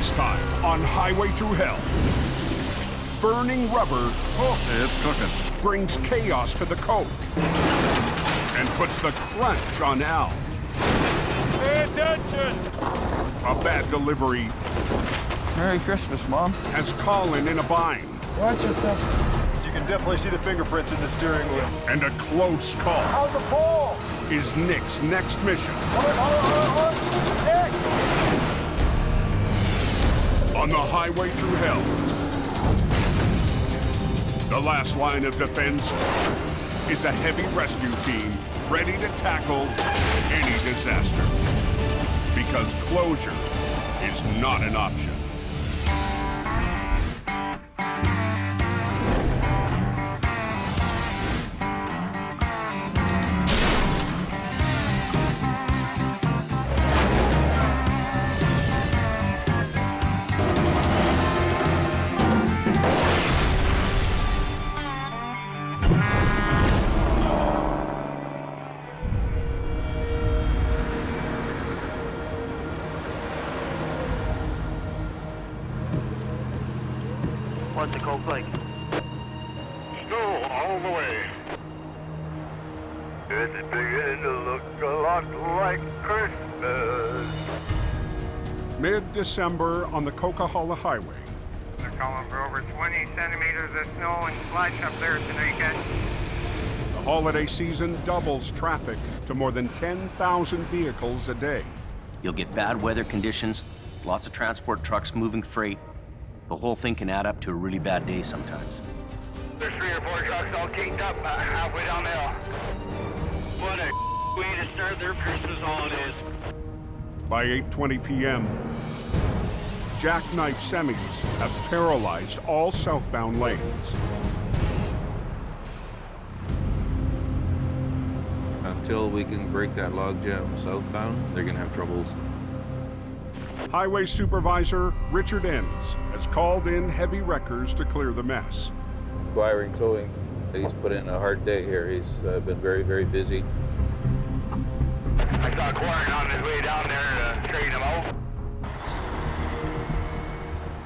This time on Highway Thru Hell, burning rubber Hey, it's cooking. brings chaos to the coke and puts the crunch on Al. Pay attention! A bad delivery Merry Christmas, Mom. has Colin in a bind, Watch yourself. You can definitely see the fingerprints in the steering wheel. and a close call How's the pole? is Nick's next mission Nick! on the Highway Thru Hell. The last line of defense is a heavy rescue team ready to tackle any disaster. Because closure is not an option. What's the coke like? Snow all the way. It's beginning to look a lot like Christmas. Mid-December on the Coquihalla Highway, They're calling for over 20 centimeters of snow and slush up there tonight, Ken. the holiday season doubles traffic to more than 10,000 vehicles a day. You'll get bad weather conditions, lots of transport trucks moving freight. The whole thing can add up to a really bad day sometimes. There's 3 or 4 trucks all caked up halfway down the hill. What a way to start their Christmas holidays. By 8:20 p.m., jackknifed semis have paralyzed all southbound lanes. Until we can break that logjam southbound, they're gonna have troubles. Highway Supervisor Richard Enns has called in heavy wreckers to clear the mess. Acquiring towing, he's put in a hard day here. He's been very, very busy. I saw Quarren on his way down there to straighten him out.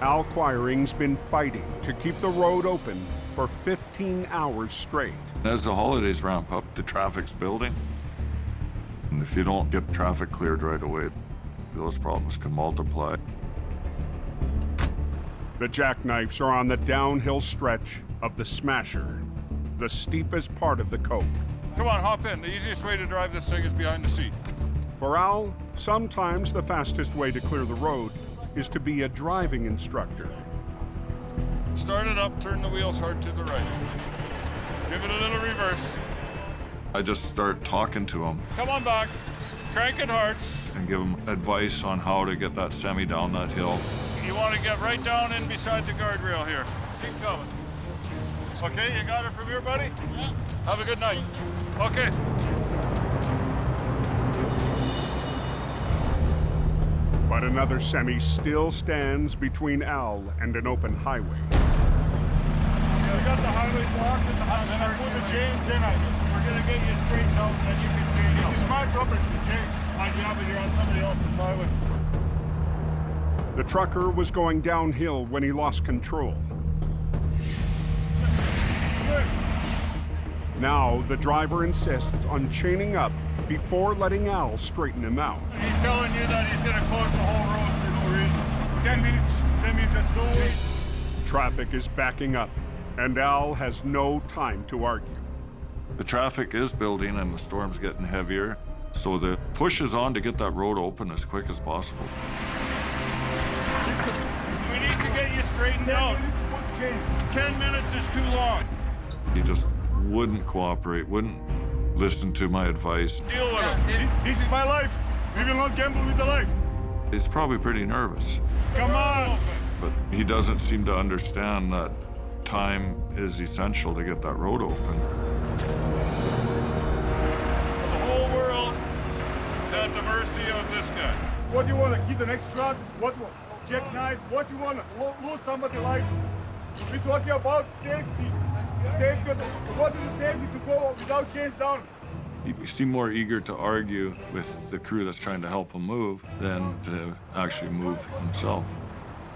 Al Quiring's been fighting to keep the road open for 15 hours straight. As the holidays ramp up, the traffic's building. And if you don't get traffic cleared right away, those problems can multiply. The jackknives are on the downhill stretch of the Smasher, the steepest part of the coke. Come on, hop in. The easiest way to drive this thing is behind the seat. For Al, sometimes the fastest way to clear the road is to be a driving instructor. Start it up, turn the wheels hard to the right. Give it a little reverse. I just start talking to them Come on back. Crank it hard. and give them advice on how to get that semi down that hill. You want to get right down in beside the guardrail here. Keep coming. Okay, you got it from here, buddy? Yeah. Have a good night. Okay. But another semi still stands between Al and an open highway. We got the highway blocked and then I put the chains, then we're gonna get you straightened out, then you can change. This is my property, okay? Yeah, but you're on somebody else's highway. The trucker was going downhill when he lost control. Now, the driver insists on chaining up before letting Al straighten him out. He's telling you that he's gonna close the whole road for no reason. 10 minutes, just don't wait. Traffic is backing up, and Al has no time to argue. The traffic is building and the storm's getting heavier, so the push is on to get that road open as quick as possible. We need to get you straightened out. 10 minutes is too long. He just wouldn't cooperate, wouldn't listen to my advice. Deal with him. This is my life. We will not gamble with the life. He's probably pretty nervous, Come on. but he doesn't seem to understand that time is essential to get that road open. The whole world is at the mercy of this guy. What do you want to hit the next truck? What jackknife? What you want to lose somebody's life? We're talking about safety. Safety. What is the safety to go without chains down? He seemed more eager to argue with the crew that's trying to help him move than to actually move himself.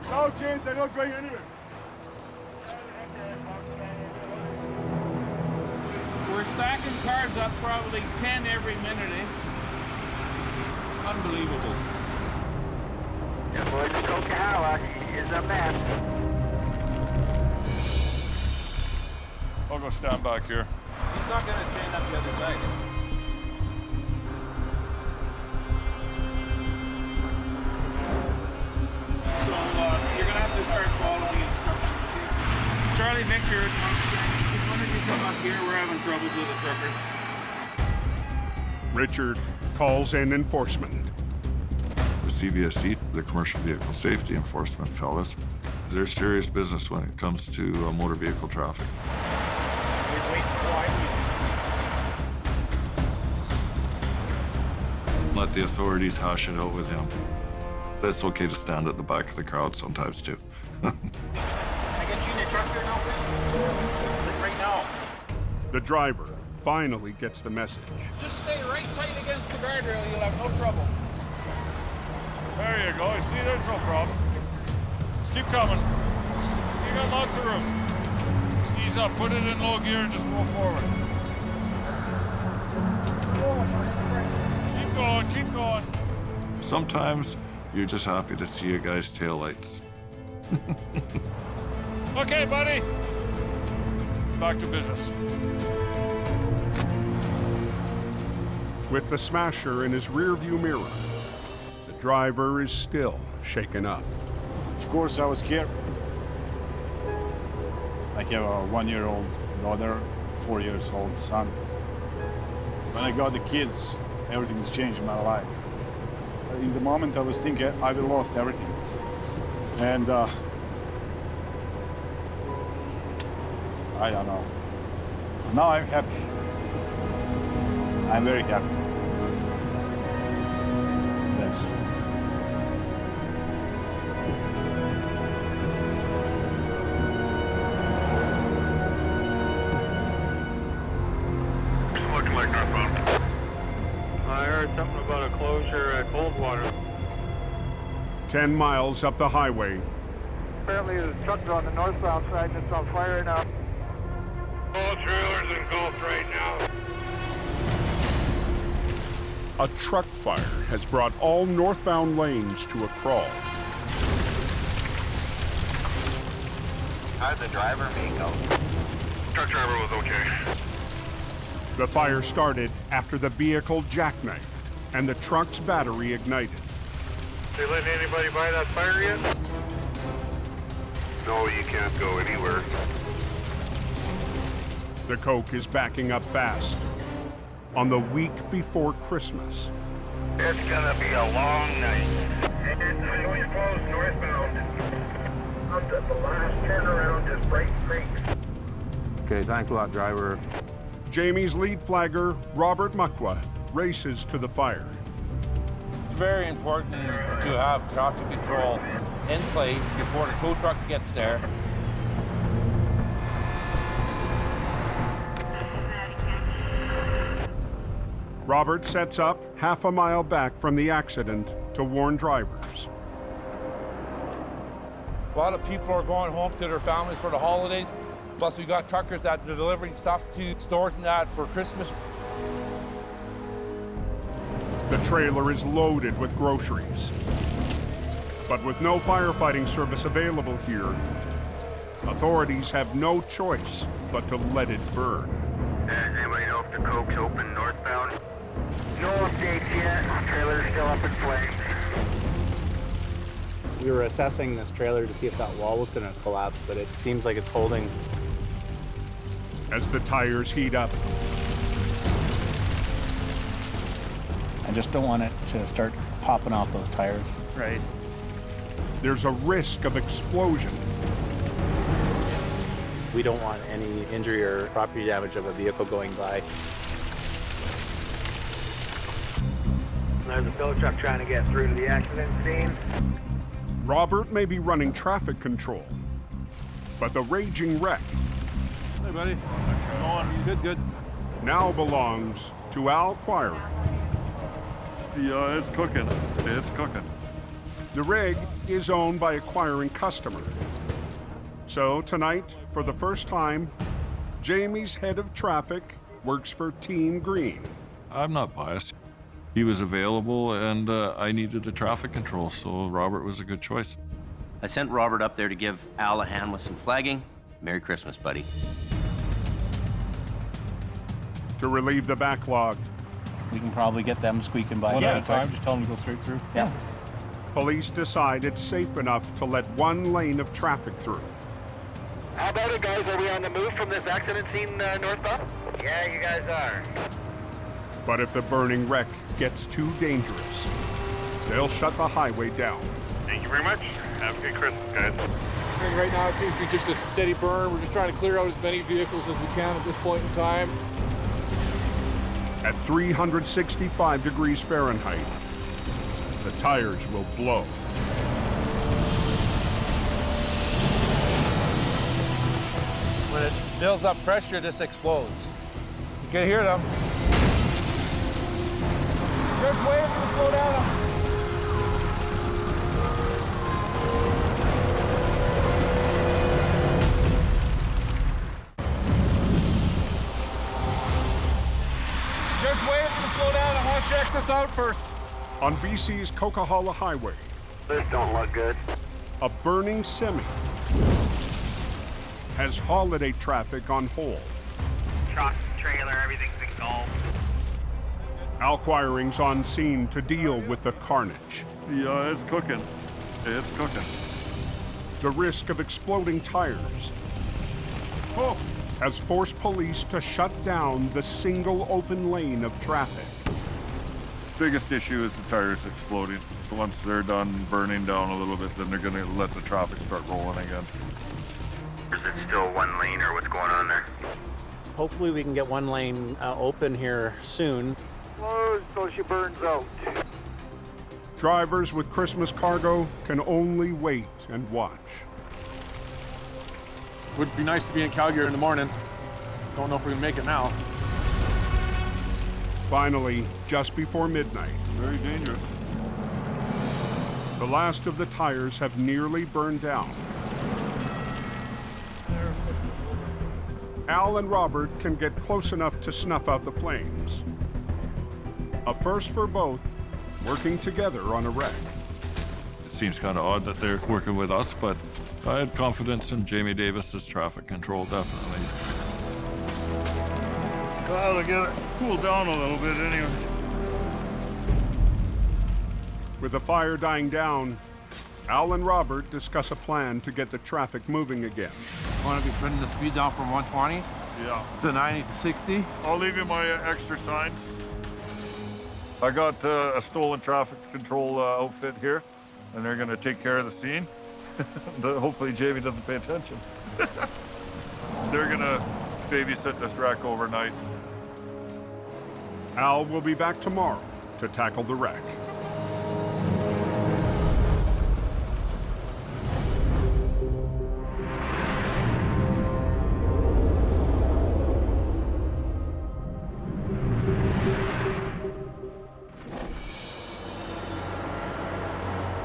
No, James, they're not going anywhere. We're stacking cars up probably 10 every minute, eh? Unbelievable. Yeah, boys, Coquihalla is a mess. I'll go stand back here. He's not going to chain up the other side. So you're going to have to start following instructions. Charlie, Victor, why don't you come up here? We're having troubles with the truckers. Richard calls in enforcement. The CVSE, the Commercial Vehicle Safety Enforcement fellas, they're serious business when it comes to motor vehicle traffic. Let the authorities hash it out with him. But it's okay to stand at the back of the crowd sometimes too. Can I get you in your truck here now, please? Right now. The driver finally gets the message. Just stay right tight against the guardrail. You'll have no trouble. There you go. I see there's no problem. Just keep coming. You got lots of room. Just ease up, put it in low gear, and just roll forward. Keep going, keep going. Sometimes you're just happy to see a guy's taillights. Okay, buddy. Back to business. With the smasher in his rearview mirror, the driver is still shaken up. Of course, I was scared. I have a 1-year-old daughter, 4-year-old son. When I got the kids, everything's changed in my life. In the moment, I was thinking I will lost everything. And I don't know. Now I'm happy. I'm very happy. That's Looking like northbound. I heard something about a closure at Coldwater. 10 miles up the highway, Apparently the truck's on the northbound side and it's on fire now. All trailers engulfed right now. a truck fire has brought all northbound lanes to a crawl. How did the driver make out? Truck driver was okay. The fire started after the vehicle jackknifed and the truck's battery ignited. They letting anybody buy that fire yet? No, you can't go anywhere. The Coke is backing up fast on the week before Christmas. It's gonna be a long night. Highway's closed northbound. Up at the last turnaround is Bright Creek. Okay, thanks a lot, driver. Jamie's lead flagger, Robert Muckla, races to the fire. It's very important to have traffic control in place before the tow truck gets there. Robert sets up half a mile back from the accident to warn drivers. A lot of people are going home to their families for the holidays. Plus, we got truckers that are delivering stuff to stores and that for Christmas. The trailer is loaded with groceries. But with no firefighting service available here, authorities have no choice but to let it burn. Does anybody know if the Coke's open northbound? No updates yet. Trailer's still up in flames. We were assessing this trailer to see if that wall was going to collapse, but it seems like it's holding. As the tires heat up, I just don't want it to start popping off those tires. Right. there's a risk of explosion. We don't want any injury or property damage of a vehicle going by. There's a tow truck trying to get through to the accident scene. Robert may be running traffic control, but the raging wreck Hey, buddy. How's it going? Good, good. now belongs to Al Quire. Yeah, it's cooking. It's cooking. The rig is owned by acquiring customer. So tonight, for the first time, Jamie's head of traffic works for Team Green. I'm not biased. He was available and I needed a traffic control, so Robert was a good choice. I sent Robert up there to give Al a hand with some flagging. Merry Christmas, buddy. To relieve the backlog, We can probably get them squeaking by. One at a time, just tell them to go straight through. Yeah. police decide it's safe enough to let one lane of traffic through. How about it, guys? Are we on the move from this accident scene northbound? Yeah, you guys are. But if the burning wreck gets too dangerous, they'll shut the highway down. Thank you very much. Have a good Christmas, guys. Right now, it seems to be just a steady burn. We're just trying to clear out as many vehicles as we can at this point in time. At 365 degrees Fahrenheit, the tires will blow. When it builds up pressure, this explodes. You can hear them. Just wait for the slow down. Just wait for the slow down. I want to check this out first. On BC's Coquihalla Highway, This don't look good. a burning semi has holiday traffic on hold. Truck, trailer, everything's engulfed. Alquiring's on scene to deal with the carnage. Yeah, it's cooking. It's cooking. The risk of exploding tires has forced police to shut down the single open lane of traffic. Biggest issue is the tires exploding. Once they're done burning down a little bit, then they're gonna let the traffic start rolling again. Is it still one lane or what's going on there? Hopefully we can get one lane open here soon. Close so she burns out. Drivers with Christmas cargo can only wait and watch. Would be nice to be in Calgary in the morning. Don't know if we can make it now. Finally, just before midnight, Very dangerous. the last of the tires have nearly burned down. Al and Robert can get close enough to snuff out the flames. A first for both, working together on a wreck. It seems kind of odd that they're working with us, but I had confidence in Jamie Davis's traffic control, definitely. Well, to get it cooled down a little bit anyway. With the fire dying down, Al and Robert discuss a plan to get the traffic moving again. Want to be putting the speed down from 120 Yeah. to 90 to 60? I'll leave you my extra signs. I got a stolen traffic control outfit here, and they're gonna take care of the scene. Hopefully Jamie doesn't pay attention. They're gonna babysit this wreck overnight. Al will be back tomorrow to tackle the wreck.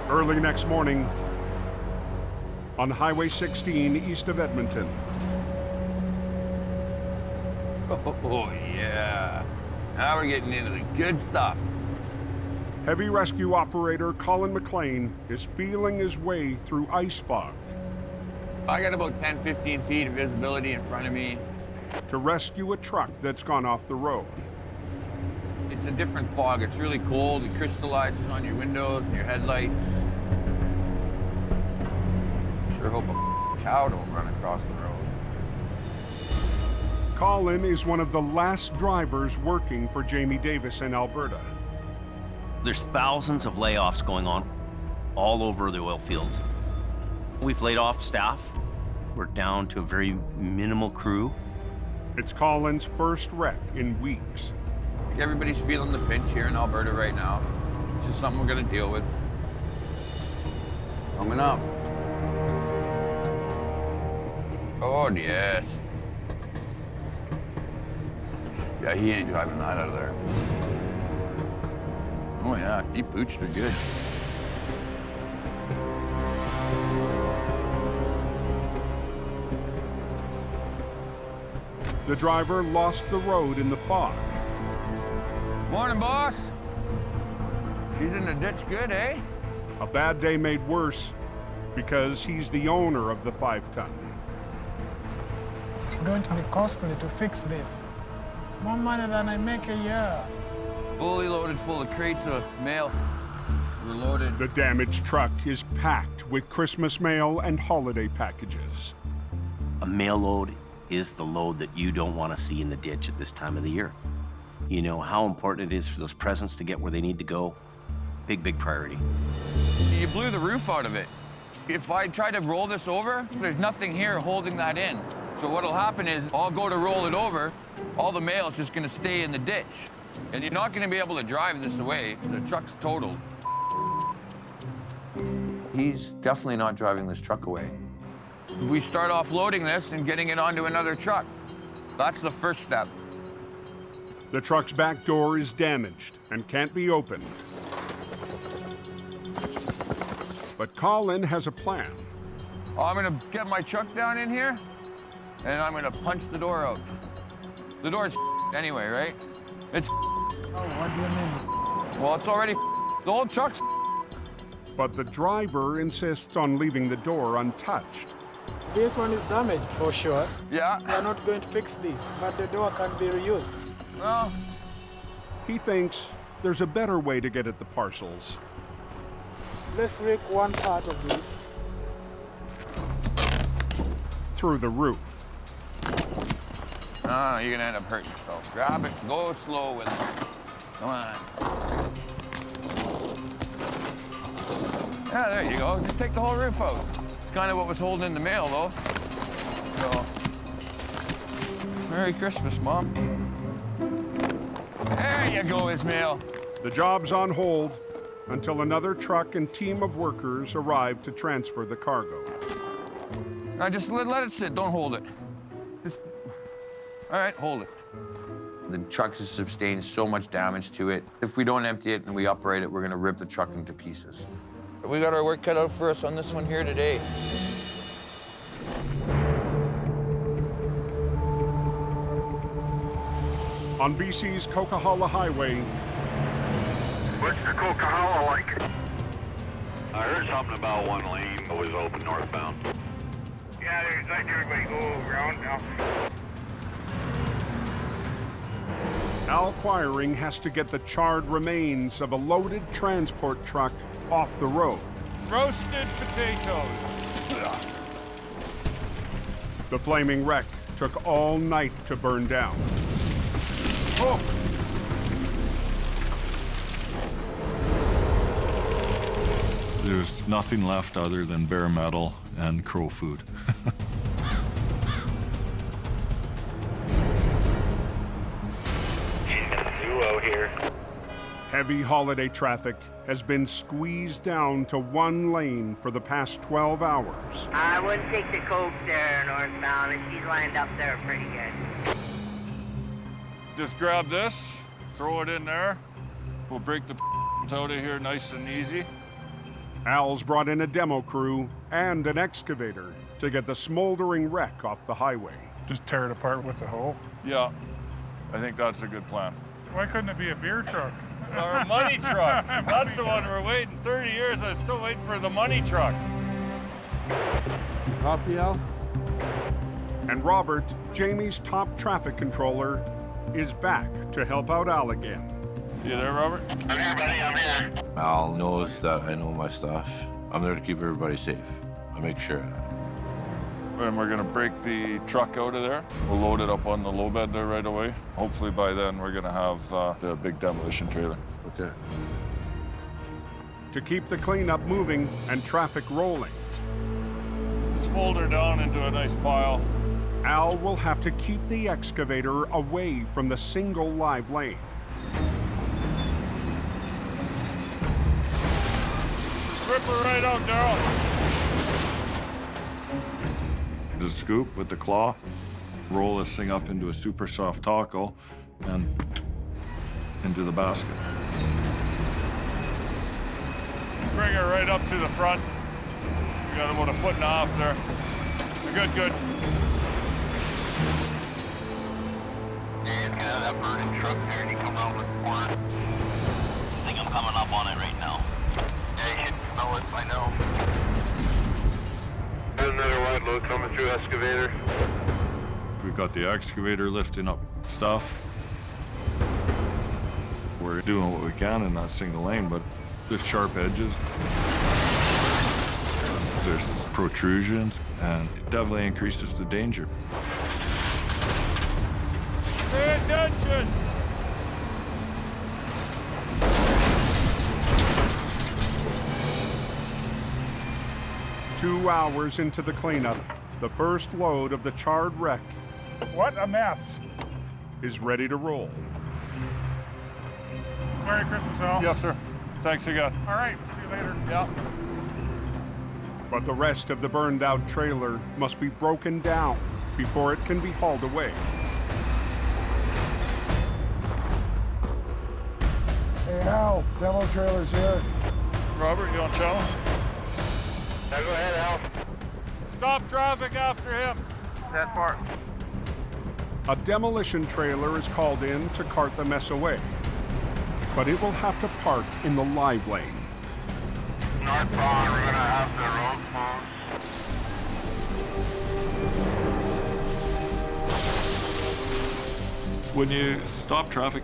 Early next morning, on Highway 16 east of Edmonton. Oh, yeah. Now we're getting into the good stuff. Heavy rescue operator Colin McLean is feeling his way through ice fog I got about 10, 15 feet of visibility in front of me. to rescue a truck that's gone off the road. It's a different fog. It's really cold. It crystallizes on your windows and your headlights. Sure hope a cow don't run across the road. Colin is one of the last drivers working for Jamie Davis in Alberta. There's thousands of layoffs going on all over the oil fields. We've laid off staff. We're down to a very minimal crew. It's Colin's first wreck in weeks. Everybody's feeling the pinch here in Alberta right now. It's just something we're gonna deal with. Coming up. Oh, yes. Yeah, he ain't driving that out of there. Oh, yeah, deep boots are good. the driver lost the road in the fog. Morning, boss. She's in the ditch good, eh? A bad day made worse because he's the owner of the 5-ton. It's going to be costly to fix this. More money than I make a year. Fully loaded full of crates of mail. We're loaded. The damaged truck is packed with Christmas mail and holiday packages. A mail load is the load that you don't want to see in the ditch at this time of the year. You know how important it is for those presents to get where they need to go. Big, big priority. You blew the roof out of it. If I try to roll this over, there's nothing here holding that in. So what'll happen is I'll go to roll it over, all the mail is just gonna stay in the ditch. And you're not gonna be able to drive this away. The truck's totaled. He's definitely not driving this truck away. We start off loading this and getting it onto another truck. That's the first step. The truck's back door is damaged and can't be opened. But Colin has a plan. I'm gonna get my truck down in here, and I'm gonna punch the door out. The door's anyway, right? It's Oh, what do you mean? well, it's already the whole truck's. But the driver insists on leaving the door untouched. This one is damaged for sure. Yeah. We're not going to fix this, but the door can be reused. Well, He thinks there's a better way to get at the parcels. Let's rake one part of this. Through the roof. no, you're gonna end up hurting yourself. Grab it, go slow with it. Come on. Yeah, there you go. Just take the whole roof out. It's kind of what was holding in the mail, though. So, Merry Christmas, Mom. There you go, Ismail. The job's on hold until another truck and team of workers arrive to transfer the cargo. Now just let it sit. Don't hold it. All right, hold it. The truck has sustained so much damage to it. If we don't empty it and we operate it, we're gonna rip the truck into pieces. We got our work cut out for us on this one here today. On BC's Coquihalla Highway. What's the Coquihalla like? I heard something about one lane that was open northbound. Yeah, there's like everybody go around now. Al Quiring has to get the charred remains of a loaded transport truck off the road. Roasted potatoes. The flaming wreck took all night to burn down. Oh! There's nothing left other than bare metal and crow food. Duo here. Heavy holiday traffic has been squeezed down to one lane for the past 12 hours. I wouldn't take the Coke there northbound, and she's lined up there pretty good. Just grab this, throw it in there. We'll break the out of here nice and easy. Al's brought in a demo crew and an excavator to get the smoldering wreck off the highway. Just tear it apart with the hoe. Yeah, I think that's a good plan. Why couldn't it be a beer truck? Our money truck. That's the one we're waiting. 30 years, I'm still waiting for the money truck. Copy, Al? And Robert, Jamie's top traffic controller, is back to help out Al again. You there, Robert? I'm here, buddy, I'm here. Al knows that I know my stuff. I'm there to keep everybody safe. I make sure of that. And we're gonna break the truck out of there. We'll load it up on the low bed there right away. Hopefully by then we're gonna have the big demolition trailer. Okay. To keep the cleanup moving and traffic rolling, Just fold her down into a nice pile. Al will have to keep the excavator away from the single live lane. Just rip her right out, Daryl. Just scoop with the claw, roll this thing up into a super soft taco, and into the basket. Bring her right up to the front. We got about 1.5 feet there. Good, good. get out of that burning truck there and he come out with the corner. I think I'm coming up on it right now. Yeah, you should smell it by now. Another wide load coming through excavator. We've got the excavator lifting up stuff. We're doing what we can in that single lane, but there's sharp edges. There's protrusions, and it definitely increases the danger. Pay attention! Two hours into the cleanup, the first load of the charred wreck What a mess. is ready to roll. Merry Christmas, Al. Yes, sir. Thanks again. All right, see you later. Yeah. But the rest of the burned out trailer must be broken down before it can be hauled away. Hey, Hal, demo trailer's here. Robert, you on channel? Now go ahead, Al. Stop traffic after him. That far. A demolition trailer is called in to cart the mess away, but it will have to park in the live lane. Northbound, we're gonna have the road closed. When you stop traffic,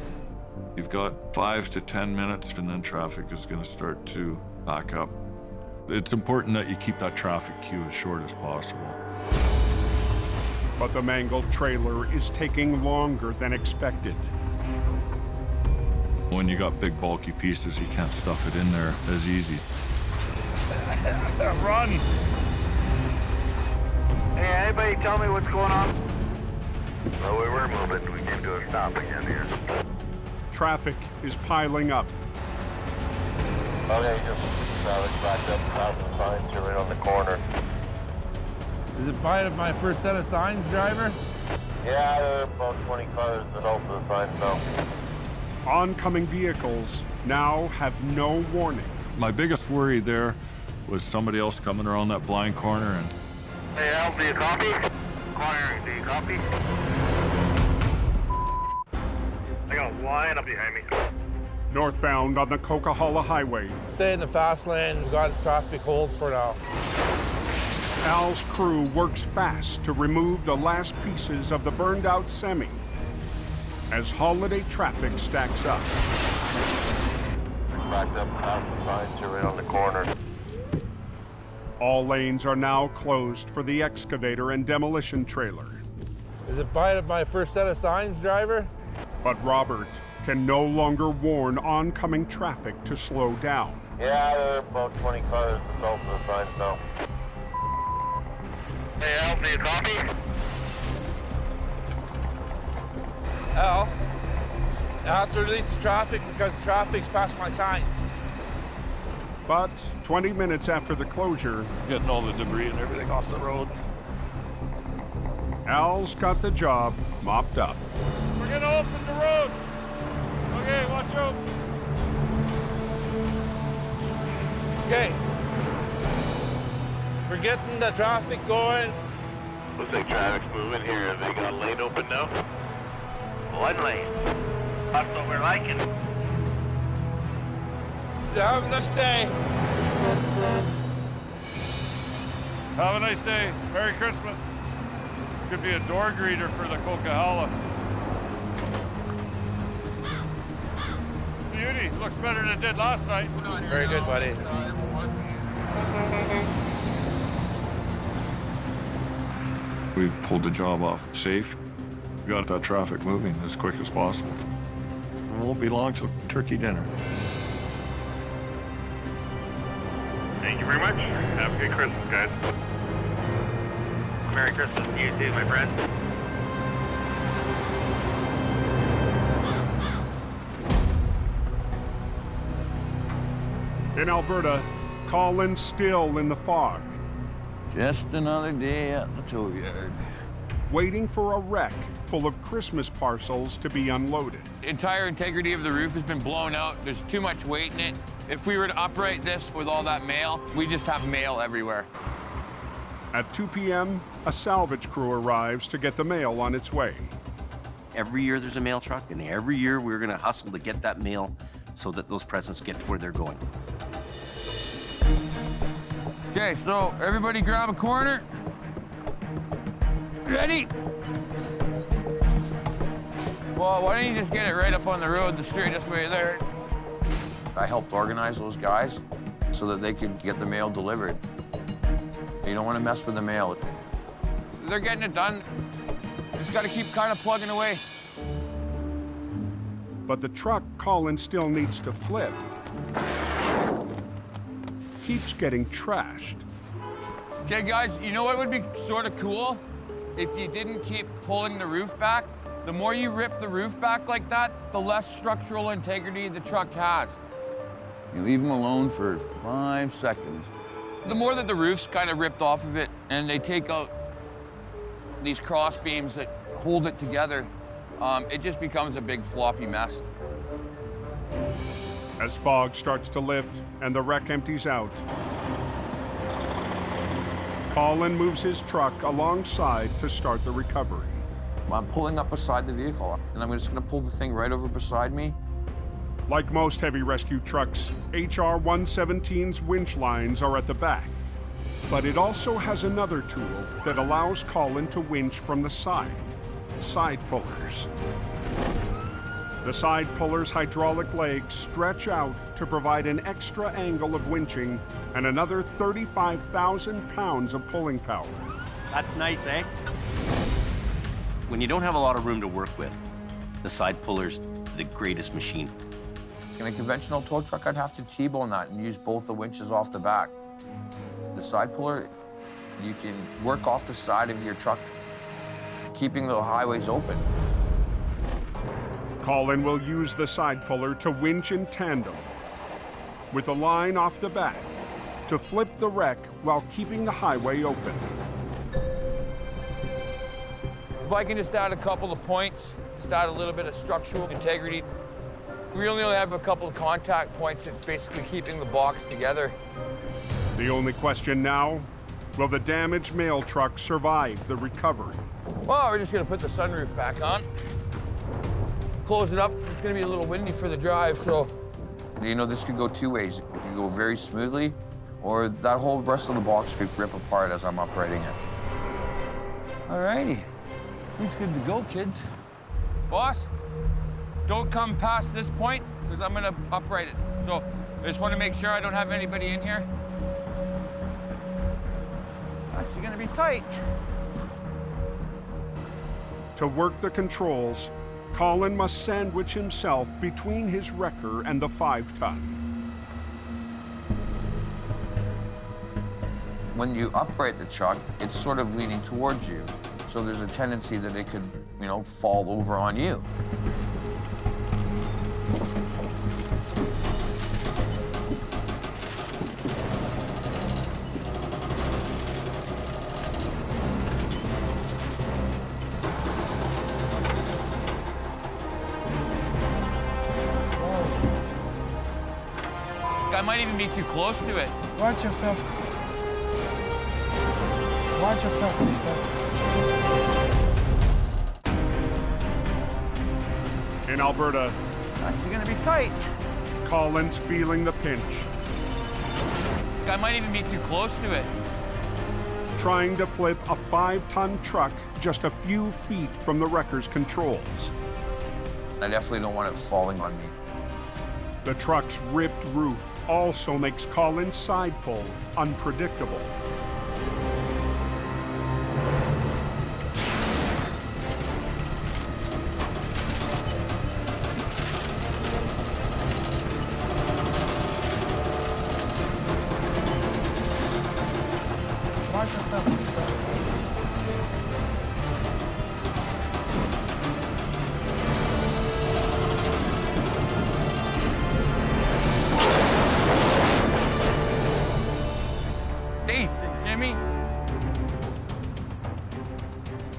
you've got 5 to 10 minutes, and then traffic is going to start to back up. It's important that you keep that traffic queue as short as possible. But the mangled trailer is taking longer than expected. When you got big bulky pieces, you can't stuff it in there as easy. Run! Hey, anybody tell me what's going on? Well, we were moving. We came to a stop again here. Traffic is piling up. Okay, just traffic backed up, top of the signs, you're right on the corner. Is it part of my first set of signs, driver? Yeah, there are about 20 cars that open the signs now. Oncoming vehicles now have no warning. My biggest worry there was somebody else coming around that blind corner and... Hey, Al, do you copy? Inquiring, do you copy? I got a line up behind me. Northbound on the Coquihalla Highway, Stay in the fast lane. We got traffic hold for now. Al's crew works fast to remove the last pieces of the burned out semi as holiday traffic stacks up. Backed up, top of the signs, you're right on the corner. All lanes are now closed for the excavator and demolition trailer. Is it part of my first set of signs, driver? But Robert can no longer warn oncoming traffic to slow down. Yeah, there are about 20 cars that open the signs now. Hey, Al, do you copy? Al, I have to release the traffic because the traffic's past my signs. But 20 minutes after the closure, Getting all the debris and everything off the road. Al's got the job mopped up. We're gonna open the road. Okay, watch out. Okay. We're getting the traffic going. Looks like traffic's moving here. Have they got a lane open now? One lane. That's what we're liking. Have a nice day. Have a nice day. Merry Christmas. Could be a door greeter for the Coquihalla. Beauty. Looks better than it did last night. Very good, buddy. We've pulled the job off safe. We got that traffic moving as quick as possible. It won't be long till turkey dinner. Thank you very much. Have a good Christmas, guys. Merry Christmas to you too, my friend. In Alberta, Colin still in the fog, Just another day at the tow yard. waiting for a wreck full of Christmas parcels to be unloaded. Entire integrity of the roof has been blown out. There's too much weight in it. If we were to upright this with all that mail, we just have mail everywhere. At 2 p.m., a salvage crew arrives to get the mail on its way. every year there's a mail truck, and every year we're gonna hustle to get that mail so that those presents get to where they're going. Okay, so everybody grab a corner. Ready? Well, why don't you just get it right up on the road, the straightest way there? I helped organize those guys so that they could get the mail delivered. You don't want to mess with the mail. They're getting it done. Just got to keep kind of plugging away. But the truck Colin still needs to flip keeps getting trashed. Okay, guys, you know what would be sort of cool? If you didn't keep pulling the roof back. The more you rip the roof back like that, the less structural integrity the truck has. You leave them alone for 5 seconds. The more that the roof's kind of ripped off of it and they take out these cross beams that hold it together, it just becomes a big floppy mess. As fog starts to lift and the wreck empties out, Colin moves his truck alongside to start the recovery. I'm pulling up beside the vehicle, and I'm just gonna pull the thing right over beside me. Like most heavy rescue trucks, HR 117's winch lines are at the back. But it also has another tool that allows Colin to winch from the side pullers. The side pullers' hydraulic legs stretch out to provide an extra angle of winching and another 35,000 pounds of pulling power. That's nice, eh? When you don't have a lot of room to work with, the side puller's the greatest machine. In a conventional tow truck, I'd have to T-bone that and use both the winches off the back. The side puller, you can work off the side of your truck, keeping the highways open. Colin will use the side puller to winch in tandem with a line off the back to flip the wreck while keeping the highway open. If I can just add a couple of points, just add a little bit of structural integrity. We only have a couple of contact points that's basically keeping the box together. The only question now, will the damaged mail truck survive the recovery? Well, we're just gonna put the sunroof back on. Close it up. It's gonna be a little windy for the drive, so. You know, this could go two ways. It could go very smoothly, or that whole rest of the box could rip apart as I'm uprighting it. All righty. It's good to go, kids. Boss, don't come past this point, because I'm gonna upright it. So I just want to make sure I don't have anybody in here. Actually gonna be tight. To work the controls, Colin must sandwich himself between his wrecker and the 5-ton. When you upright the truck, it's sort of leaning towards you. So there's a tendency that it could, you know, fall over on you. I might even be too close to it. Watch yourself. Watch yourself, mister. In Alberta, Actually gonna be tight. Colin's feeling the pinch, I might even be too close to it. trying to flip a 5-ton truck just a few feet from the wrecker's controls. I definitely don't want it falling on me. The truck's ripped roof also makes Colin's side pull unpredictable. Watch yourself, mister. Decent, Jimmy.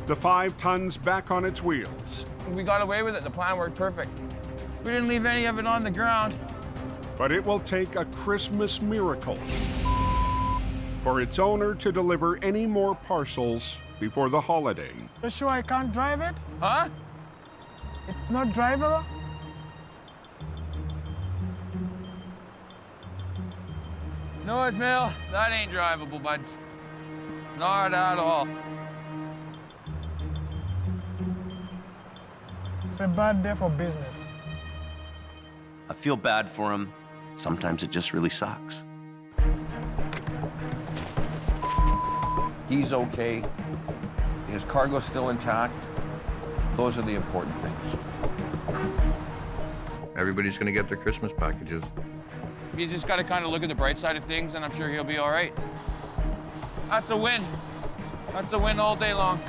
The 5-ton's back on its wheels, We got away with it. The plan worked perfect. We didn't leave any of it on the ground. but it will take a Christmas miracle for its owner to deliver any more parcels before the holiday. You sure I can't drive it? Huh? It's not drivable? No, Ismail, that ain't drivable, buds. Not at all. It's a bad day for business. I feel bad for him. Sometimes it just really sucks. He's okay. His cargo's still intact. Those are the important things. Everybody's gonna get their Christmas packages. You just gotta kind of look at the bright side of things, and I'm sure he'll be all right. That's a win. That's a win all day long.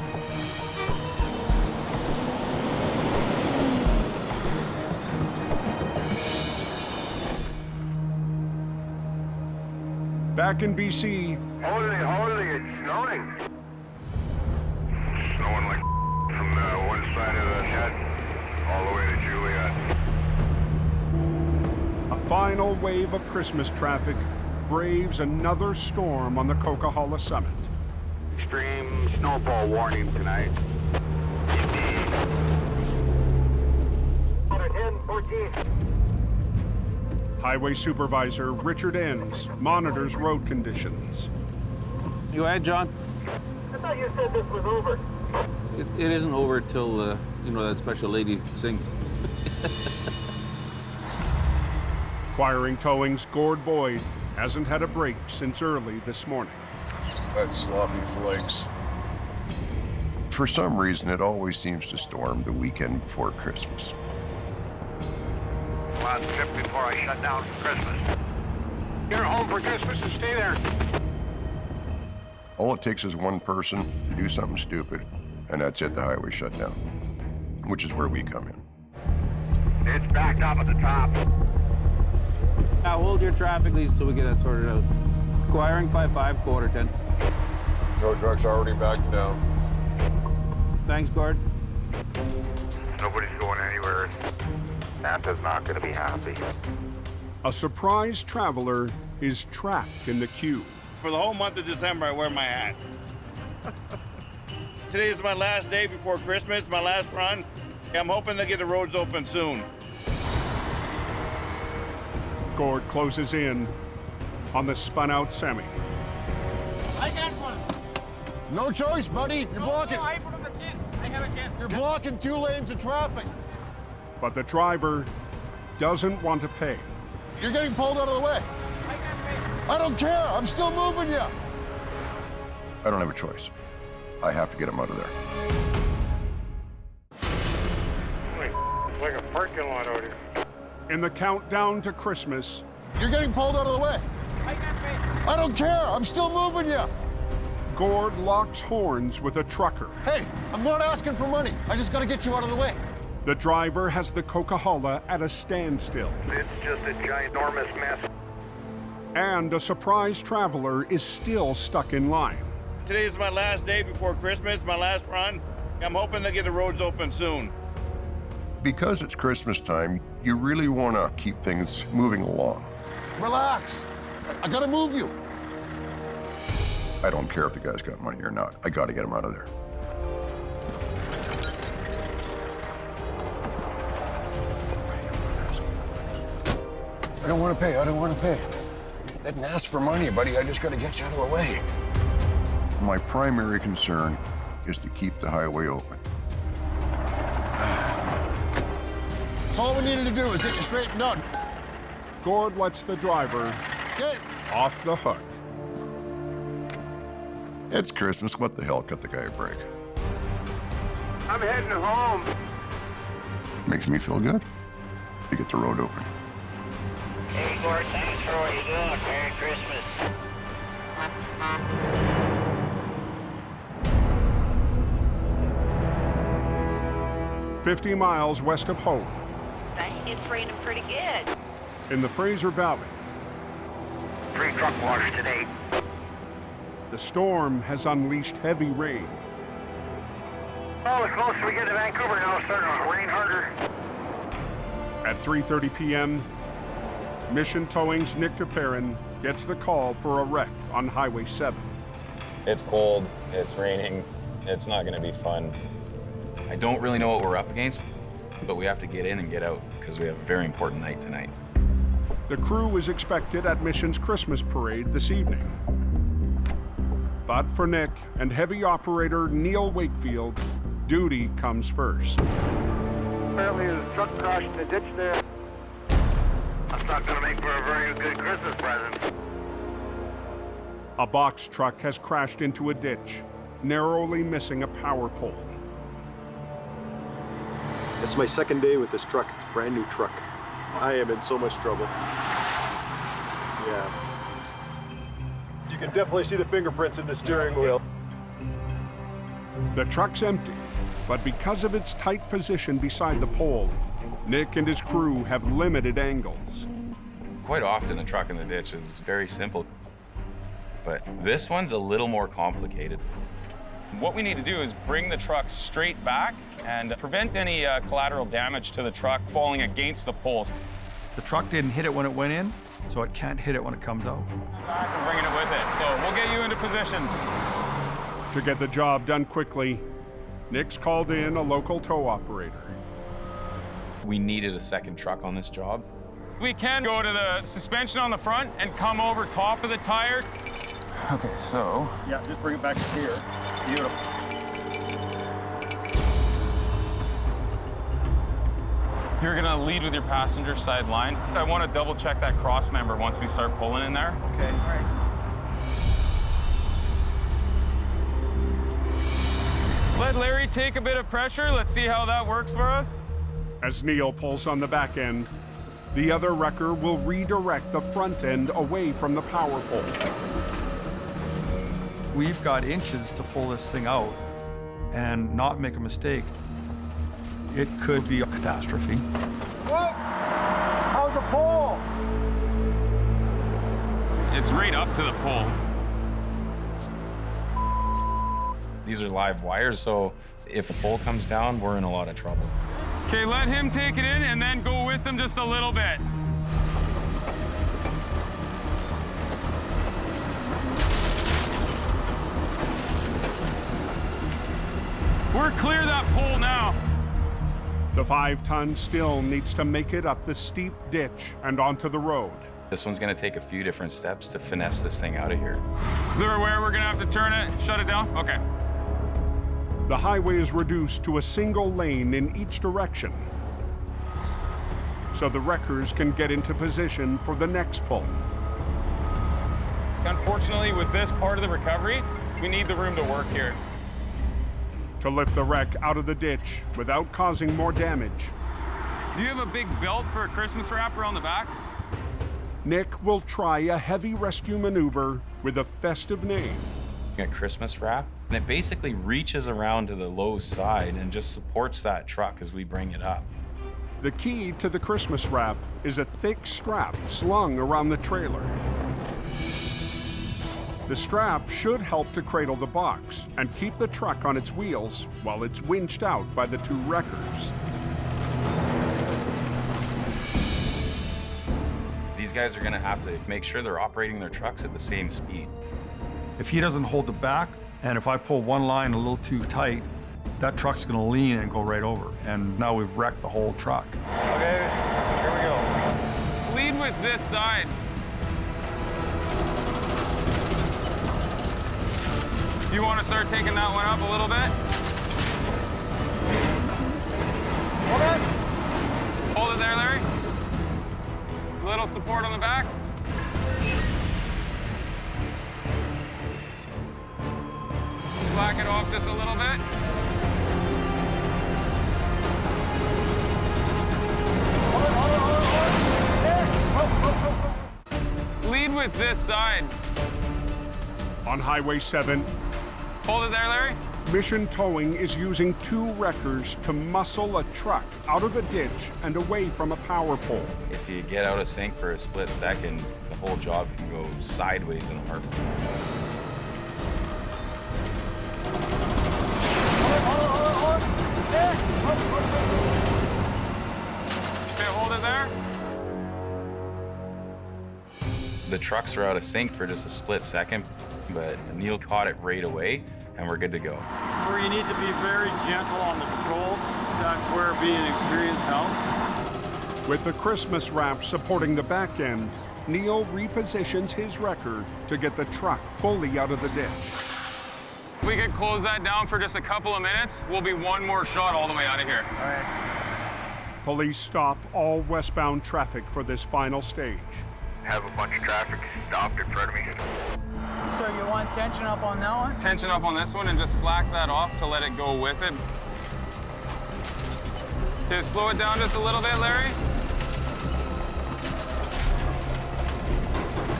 Back in BC. Holy, it's snowing. Snowing like from one side of the head all the way to Juliet. A final wave of Christmas traffic braves another storm on the Coquihalla summit. Extreme snowfall warning tonight. 10-14. Highway Supervisor Richard Enns monitors road conditions. Go ahead, John. I thought you said this was over. It isn't over till, you know, that special lady sings. Acquiring Towing's Gord Boyd hasn't had a break since early this morning. That sloppy flakes. For some reason, it always seems to storm the weekend before Christmas. Last trip before I shut down for Christmas. You're home for Christmas and stay there. All it takes is one person to do something stupid, and that's it, the highway shut down, which is where we come in. It's backed up at the top. Now hold your traffic leads till we get that sorted out. Acquiring 5-5, quarter 10. Tow truck's already backed down. Thanks, Gord. Nobody's going anywhere. Santa's not going to be happy. A surprise traveler is trapped in the queue. For the whole month of December, I wear my hat. Today is my last day before Christmas, my last run. I'm hoping to get the roads open soon. Gord closes in on the spun-out semi. I got one. No choice, buddy. You're blocking. No, I put on the 10. I have a 10. You're blocking 2 lanes of traffic. But the driver doesn't want to pay. You're getting pulled out of the way. I can't pay. I don't care. I'm still moving you. I don't have a choice. I have to get him out of there. It's like a parking lot out here. In the countdown to Christmas, You're getting pulled out of the way. I can't pay. I don't care. I'm still moving you. Gord locks horns with a trucker. Hey, I'm not asking for money. I just got to get you out of the way. The driver has the Coquihalla at a standstill. It's just a ginormous mess. And a surprise traveler is still stuck in line. Today is my last day before Christmas, my last run. I'm hoping to get the roads open soon. Because it's Christmas time, you really want to keep things moving along. Relax. I got to move you. I don't care if the guy's got money or not. I got to get him out of there. I don't want to pay. I don't want to pay. I didn't ask for money, buddy. I just got to get you out of the way. My primary concern is to keep the highway open. That's all we needed to do is get you straightened out. Gord lets the driver off the hook. It's Christmas. What the hell? Cut the guy a break. I'm heading home. Makes me feel good to get the road open. Hey, Gord, thanks for what you're doing. Merry Christmas. 50 miles west of Hope, Dang, it's raining pretty good. in the Fraser Valley, 3 truck wash today. the storm has unleashed heavy rain. Oh, the closer we get to Vancouver now, it's starting to rain harder. At 3:30 p.m., Mission Towing's Nick DePerrin gets the call for a wreck on Highway 7. It's cold, it's raining, it's not gonna be fun. I don't really know what we're up against, But we have to get in and get out because we have a very important night tonight. The crew is expected at Mission's Christmas parade this evening. But for Nick and heavy operator Neil Wakefield, duty comes first. Apparently the truck crashed in the ditch there. That's not going to make for a very good Christmas present. A box truck has crashed into a ditch, narrowly missing a power pole. It's my second day with this truck. It's a brand new truck. I am in so much trouble. Yeah. You can definitely see the fingerprints in the steering wheel. The truck's empty, but because of its tight position beside the pole, Nick and his crew have limited angles. Quite often the truck in the ditch is very simple, but this one's a little more complicated. What we need to do is bring the truck straight back and prevent any collateral damage to the truck falling against the poles. The truck didn't hit it when it went in, so it can't hit it when it comes out. Back and bringing it with it, so we'll get you into position. To get the job done quickly, Nick's called in a local tow operator. We needed a second truck on this job. We can go to the suspension on the front and come over top of the tire. Okay, so... Yeah, just bring it back to here. Beautiful. You're gonna lead with your passenger side line. I want to double check that cross member once we start pulling in there. Okay. All right. Let Larry take a bit of pressure. Let's see how that works for us. As Neil pulls on the back end, the other wrecker will redirect the front end away from the power pole. We've got inches to pull this thing out and not make a mistake. It could be a catastrophe. Whoa! How's the pole? It's right up to the pole. These are live wires, so if the pole comes down, we're in a lot of trouble. Okay, let him take it in and then go with him just a little bit. We're clear that pole now. The 5-ton still needs to make it up the steep ditch and onto the road. This one's gonna take a few different steps to finesse this thing out of here. Clear where we're gonna have to turn it, shut it down? Okay. The highway is reduced to a single lane in each direction, so the wreckers can get into position for the next pull. Unfortunately, with this part of the recovery, we need the room to work here. To lift the wreck out of the ditch without causing more damage, Do you have a big belt for a Christmas wrapper on the back? Nick will try a heavy rescue maneuver with a festive name. A Christmas wrap, and it basically reaches around to the low side and just supports that truck as we bring it up. The key to the Christmas wrap is a thick strap slung around the trailer. The strap should help to cradle the box and keep the truck on its wheels while it's winched out by the two wreckers. These guys are gonna have to make sure they're operating their trucks at the same speed. If he doesn't hold the back, and if I pull one line a little too tight, that truck's gonna lean and go right over. And now we've wrecked the whole truck. Okay, here we go. Lead with this side. You want to start taking that one up a little bit? Hold it. Hold it there, Larry. A little support on the back. Slack it off just a little bit. Lead with this side. On Highway 7, hold it there, Larry. Mission Towing is using two wreckers to muscle a truck out of a ditch and away from a power pole. If you get out of sync for a split second, the whole job can go sideways in a heartbeat. Okay, hold it there. The trucks were out of sync for just a split second, but Neil caught it right away, and we're good to go. where you need to be very gentle on the controls. That's where being experienced helps. With the Christmas wrap supporting the back end, Neil repositions his wrecker to get the truck fully out of the ditch. We could close that down for just a couple of minutes. We'll be one more shot all the way out of here. All right. Police stop all westbound traffic for this final stage. Have a bunch of traffic stopped in front of me. So you want tension up on that one? Tension up on this one and just slack that off to let it go with it. Okay, slow it down just a little bit, Larry.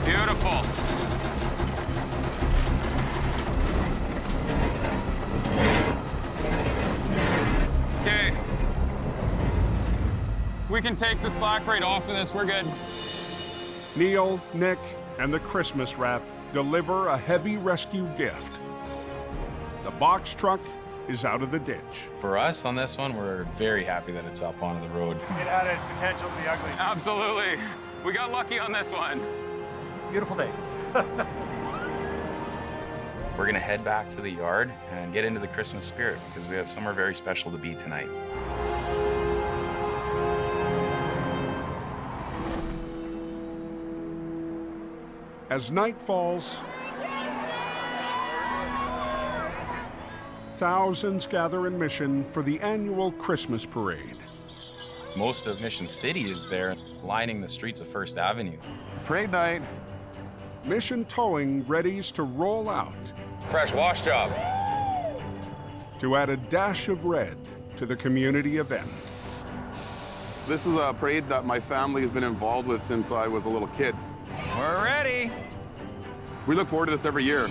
Beautiful. Okay. We can take the slack right off of this, we're good. Neil, Nick, and the Christmas wrap deliver a heavy rescue gift. The box truck is out of the ditch. For us on this one, we're very happy that it's up onto the road. It had a potential to be ugly. Absolutely. We got lucky on this one. Beautiful day. We're gonna head back to the yard and get into the Christmas spirit because we have somewhere very special to be tonight. As night falls, thousands gather in Mission for the annual Christmas parade. Most of Mission City is there, lining the streets of First Avenue. Parade night. Mission Towing readies to roll out. Fresh wash job. To add a dash of red to the community event. This is a parade that my family has been involved with since I was a little kid. We're ready. We look forward to this every year.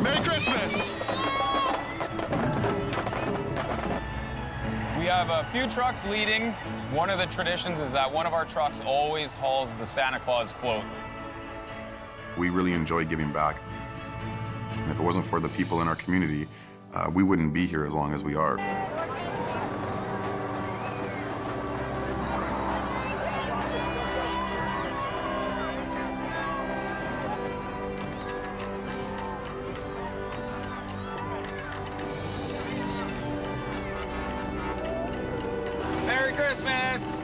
Merry Christmas! We have a few trucks leading. One of the traditions is that one of our trucks always hauls the Santa Claus float. We really enjoy giving back. And if it wasn't for the people in our community, we wouldn't be here as long as we are. Merry Christmas!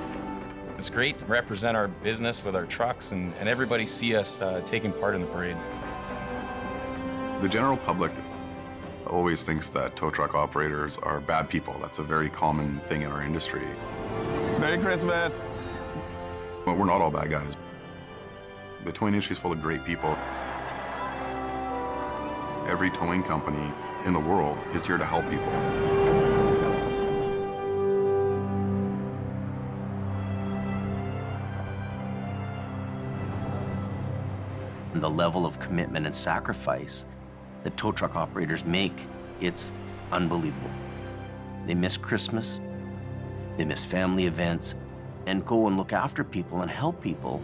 It's great to represent our business with our trucks and everybody see us taking part in the parade. The general public always thinks that tow truck operators are bad people. That's a very common thing in our industry. Merry Christmas! But we're not all bad guys. The towing industry is full of great people. Every towing company in the world is here to help people. And the level of commitment and sacrifice that tow truck operators make, it's unbelievable. They miss Christmas, they miss family events, and go and look after people and help people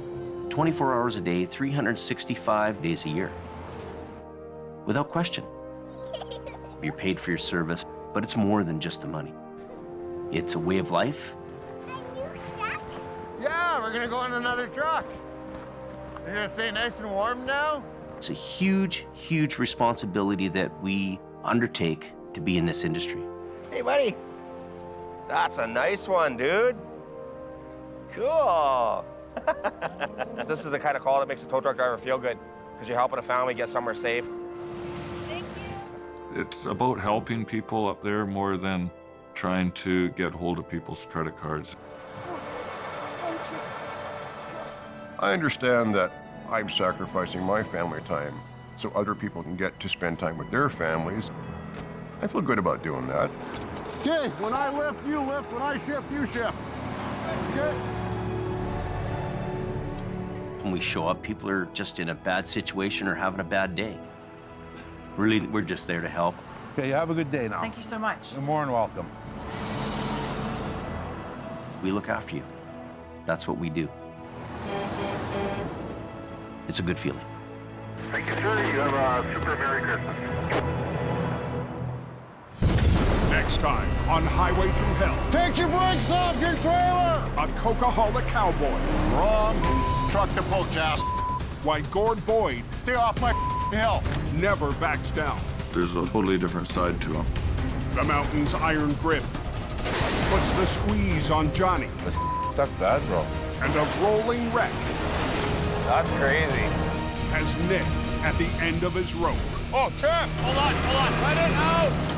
24 hours a day, 365 days a year. Without question. You're paid for your service, but it's more than just the money. It's a way of life. Yeah, we're gonna go in another truck. You're gonna stay nice and warm now? It's a huge, huge responsibility that we undertake to be in this industry. Hey, buddy. That's a nice one, dude. Cool. This is the kind of call that makes a tow truck driver feel good because you're helping a family get somewhere safe. It's about helping people up there more than trying to get hold of people's credit cards. I understand that I'm sacrificing my family time so other people can get to spend time with their families. I feel good about doing that. Okay, when I lift, you lift. When I shift, you shift. Good. When we show up, people are just in a bad situation or having a bad day. Really, we're just there to help. Okay, you have a good day now. Thank you so much. You're more than welcome. We look after you. That's what we do. It's a good feeling. Thank you, sir. You have a super Merry Christmas. Next time on Highway Thru Hell. Take your brakes off your trailer! A Coca-Cola cowboy. Wrong. Truck to poke, Jazz. Why Gord Boyd. Stay off my Hill never backs down. There's a totally different side to him. The mountain's iron grip puts the squeeze on Johnny. Stuck bad, bro. And a rolling wreck That's crazy. has Nick at the end of his rope. Oh, Champ! Hold on. Cut it out!